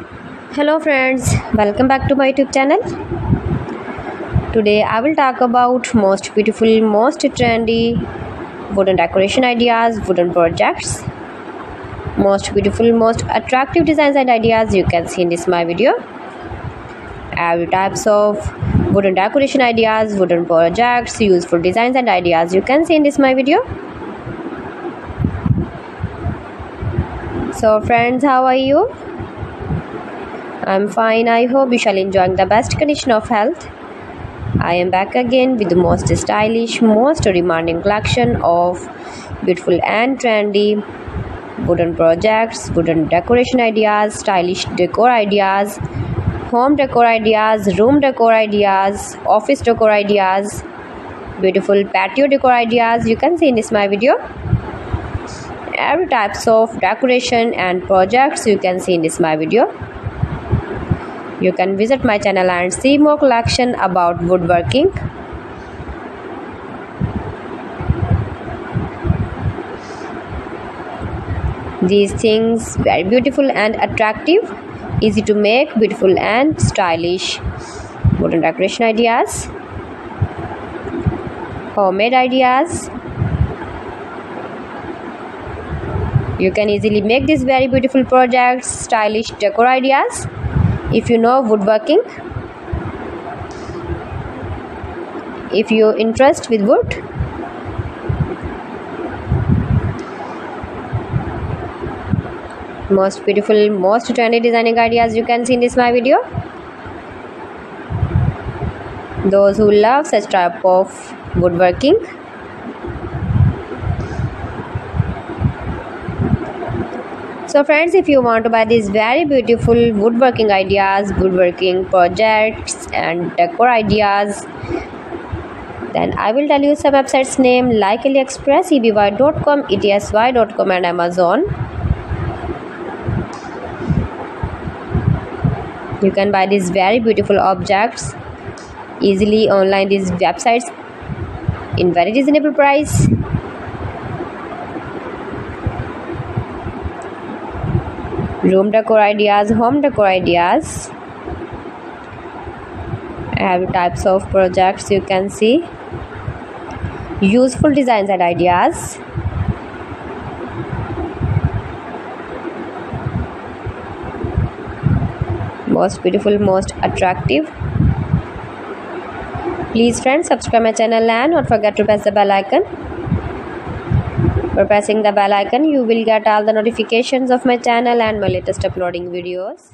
Hello friends, welcome back to my YouTube channel. Today I will talk about most beautiful, most trendy wooden decoration ideas, wooden projects, most beautiful, most attractive designs and ideas you can see in this my video. Every types of wooden decoration ideas, wooden projects, useful designs and ideas you can see in this my video. So friends, how are you? I'm fine. I hope you shall enjoying the best condition of health. I am back again with the most stylish, most demanding collection of beautiful and trendy wooden projects, wooden decoration ideas, stylish decor ideas, home decor ideas, room decor ideas, office decor ideas, beautiful patio decor ideas you can see in this my video. Every types of decoration and projects you can see in this my video. You can visit my channel and see more collection about woodworking. These things very beautiful and attractive, easy to make, beautiful and stylish wooden decoration ideas, homemade ideas. You can easily make these very beautiful projects, stylish decor ideas if you know woodworking. If you interest with wood, most beautiful, most trendy designing ideas you can see in this my video. Those who love such type of woodworking, so friends, if you want to buy these very beautiful woodworking ideas, woodworking projects and decor ideas, then I will tell you some websites name like AliExpress, eby.com, etsy.com and Amazon. You can buy these very beautiful objects easily online these websites in very reasonable price. Room decor ideas, home decor ideas, every types of projects you can see, useful designs and ideas, most beautiful, most attractive. Please friends, subscribe my channel and don't forget to press the bell icon. For pressing the bell icon, you will get all the notifications of my channel and my latest uploading videos.